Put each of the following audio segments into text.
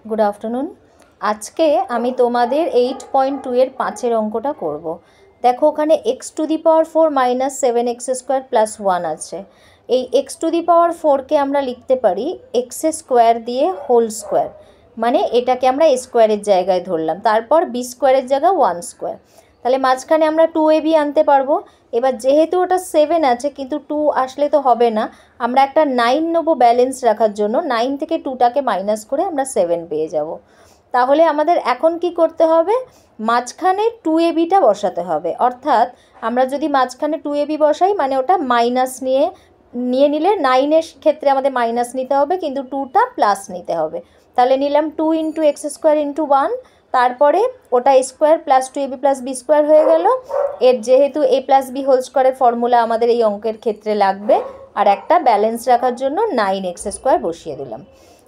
Good afternoon. आज के आमी तोमादेर 8.2 एर 5 अंकटा करब। देखो ओखाने x to the power 4 minus 7x square plus 1 आछे। এই एक्स टू दि पावर 4 के आमरा लिखते पारी एक्स स्क्वायर दिए होल स्क्वायर, माने एटाके आमरा स्क्वायरेर जायगाय धरलाम, तारपर बी स्क्वायरेर जायगाय 1 स्क्वायर। ताहले माझखाने आमरा 2ab आनते पारबो। एबार जेहेतु ओटा 7 आछे किन्तु 2 आसले तो होबे ना, आमरा एकटा 9 नेब बैलेंस राखार जोन्नो। 9 थेके 2टाके माइनास करे आमरा 7 पेये जाबो। ताहले आमादेर एखन कि करते होबे, माझखाने 2ab बसाते होबे। अर्थात आमरा जोदि माझखाने 2ab बसाई माने ओटा माइनास निये निले 9 एर क्षेत्रे आमादेर माइनास निते होबे किन्तु 2टा प्लास निते होबे। ताहले निलाम 2 इंटू एक्स स्क्वायर इंटू 1, तारपरे ओटा square plus 2ab plus b square हये गेल। एर जेहेतु ए प्लस बी होल स्क्वायरेर फर्मुला आमादेर एई अंकेर क्षेत्रे लागबे, आर एकटा बैलेंस राखार जोन्नो 9x स्क्वायर बसिए दिलाम।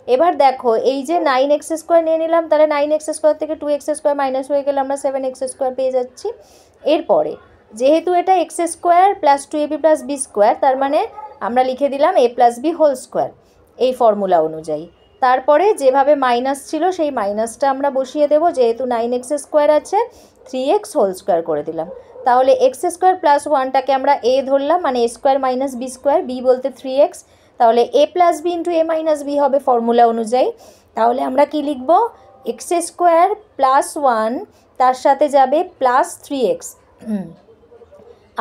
एबार देखो এই যে 9x स्क्वायर নিয়ে নিলাম, তাহলে 9x स्क्वायर থেকে 2x स्क्वायर माइनस হয়ে গেলে আমরা 7x स्क्वायर পেয়ে যাচ্ছি। এরপরে যেহেতু এটা x square plus 2ab plus b square, তার মানে আমরা লিখে দিলাম a plus b whole square এই ফর্মুলা অনুযায়ী। তারপরে যেভাবে মাইনাস ছিল সেই মাইনাসটা আমরা বসিয়ে দেব, যেহেতু 9x স্কয়ার আছে 3x হোল স্কয়ার করে দিলাম। তাহলে x স্কয়ার প্লাস 1টাকে আমরা a ধরলাম, মানে a square minus b square, b বলতে 3x, তাহলে a plus b into a minus b হবে ফর্মুলা অনুযায়ী। তাহলে আমরা কি লিখব, এক্স স্কোয়ার প্লাস 1 তার সাথে যাবে প্লাস 3x,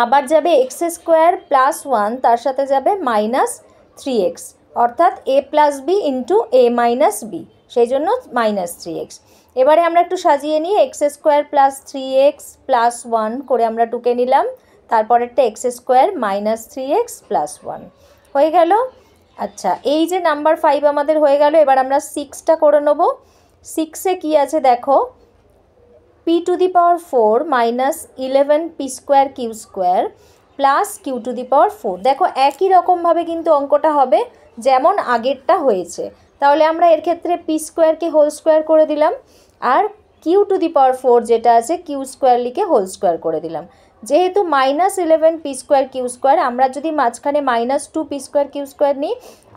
আবার যাবে এক্স স্কোয়ার প্লাস 1 তার সাথে যাবে মাইনাস 3x, অর্থাৎ a plus b into a minus b, সেই জন্য মাইনাস 3x। এবারে আমরা একটু সাজিয়ে নিই, x square plus 3x plus 1 করে আমরা টুকে নিলাম, তারপরেরটা x square minus 3x plus 1 হয়ে গেল। আচ্ছা, এই যে নাম্বার 5 আমাদের হয়ে গেল। এবার আমরা 6টা করে নেব। 6-এ কী আছে দেখো, p to the power 4 minus 11 p square q square plus q to the power 4। দেখো একই রকমভাবে কিন্তু অঙ্কটা হবে যেমন আগেরটা হয়েছে। তাহলে আমরা এর ক্ষেত্রে পি স্কোয়ারকে হোল স্কোয়ার করে দিলাম, আর কিউ টু দি পাওয়ার 4 যেটা আছে কিউ স্কোয়ার লিখে হোল স্কোয়ার করে দিলাম। যেহেতু minus 11 p square q square, আমরা যদি মাঝখানে minus 2 p square q square নিই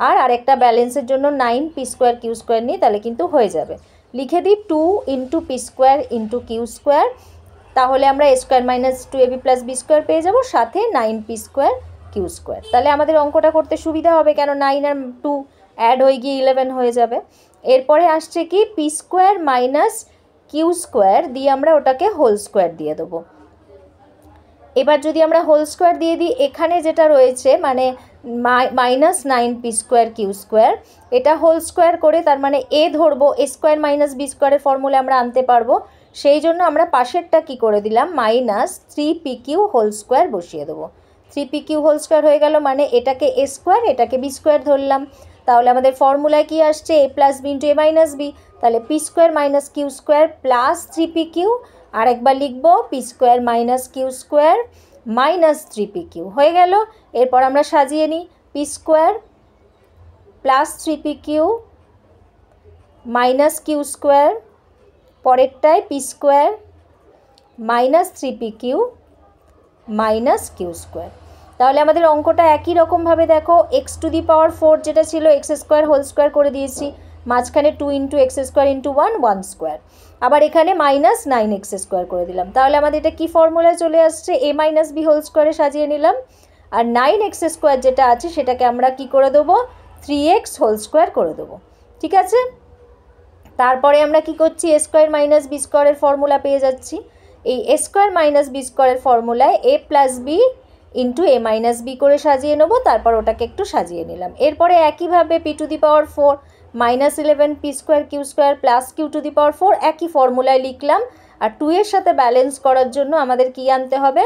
আর আরেকটা ব্যালেন্সের জন্য 9 পি স্কোয়ার কিউ স্কোয়ার নিই, তাহলে কিন্তু হয়ে যাবে। লিখে দিই 2 into p square into q square, তাহলে আমরা a square minus 2ab plus b square পেয়ে যাবো, সাথে 9 পি স্কোয়ার কিউ স্কোয়ার। তাহলে আমাদের অঙ্কটা করতে সুবিধা হবে, কেন 9 আর 2 অ্যাড হয়ে গিয়ে 11 হয়ে যাবে। এরপরে আসছে কি, p square minus q square দিয়ে আমরা ওটাকে হোল স্কোয়ার দিয়ে দেবো। এবার যদি আমরা হোল স্কোয়ার দিয়ে দিই, এখানে যেটা রয়েছে মানে minus 9 p square q square, এটা হোল স্কোয়ার করে তার মানে এ ধরবো, এ স্কোয়ার মাইনাস বি স্কোয়ারের ফর্মুলা আমরা আনতে পারবো। সেই জন্য আমরা পাশেরটা কি করে দিলাম, মাইনাস 3পি কিউ হোল স্কোয়ার বসিয়ে দেবো। 3পি কিউ হোল স্কোয়ার হয়ে গেল, মানে এটাকে এ স্কোয়ার এটাকে বি স্কোয়ার ধরলাম। তাহলে আমাদের ফর্মুলায় কি আসছে, a plus b into a minus b, তাহলে p square minus q square plus 3পি কিউ, আর একবার লিখব p square minus q square minus 3পি কিউ হয়ে গেল। এরপর আমরা সাজিয়ে নিই, পি স্কোয়ার প্লাস 3পি কিউ মাইনাস কিউ স্কোয়ার, পরেরটায় পি স্কোয়ার মাইনাস 3পি কিউ মাইনাস কিউ স্কোয়ার। তাহলে আমাদের অঙ্কটা একই রকমভাবে দেখো, এক্স টু দি পাওয়ার 4 যেটা ছিল এক্স স্কোয়ার হোল স্কোয়ার করে দিয়েছি, মাঝখানে 2 into x square into 1 square, আবার এখানে মাইনাস 9x স্কোয়ার করে দিলাম। তাহলে আমাদের এটা কী ফর্মুলায় চলে আসছে, এ মাইনাস বি হোল স্কোয়ারে সাজিয়ে নিলাম, আর 9x স্কোয়ার যেটা আছে সেটাকে আমরা কি করে দেবো, 3x হোল স্কোয়ার করে দেবো। ঠিক আছে, তারপরে আমরা কি করছি, এ স্কোয়ার মাইনাস বি স্কোয়ারের ফর্মুলা পেয়ে যাচ্ছি। এই এ স্কোয়ার মাইনাস বি স্কোয়ারের ফর্মুলায় এ plus b into a minus B করে সাজিয়ে নেবো, তারপর ওটাকে একটু সাজিয়ে নিলাম। এরপরে একইভাবে p to the power 4 minus 11 p square q square plus q to the power 4 একই ফর্মুলায় লিখলাম, আর 2 এর সাথে ব্যালেন্স করার জন্য আমাদের কি আনতে হবে,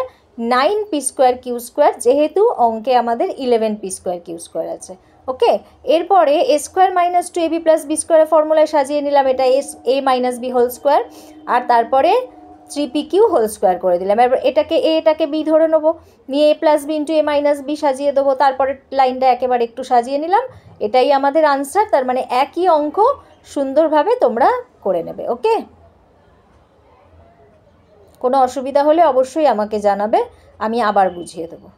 9 পি স্কোয়ার কিউ স্কোয়ার, যেহেতু অঙ্কে আমাদের 11 পি স্কোয়ার কিউ স্কোয়ার আছে। ওকে, এরপরে a square minus 2ab plus b স্কোয়ারের ফর্মুলায় সাজিয়ে নিলাম, এটা a minus b whole square, আর তারপরে 3পি কিউ হোল স্কোয়ার করে দিলাম। এবার এটাকে এটাকে বি ধরে নেবো, নিয়ে এ plus b into a minus B সাজিয়ে দেবো, তারপরে লাইনটা একেবারে একটু সাজিয়ে নিলাম। এটাই আমাদের আনসার, তার মানে একই অঙ্ক সুন্দরভাবে তোমরা করে নেবে। ওকে, কোনো অসুবিধা হলে অবশ্যই আমাকে জানাবে, আমি আবার বুঝিয়ে দেবো।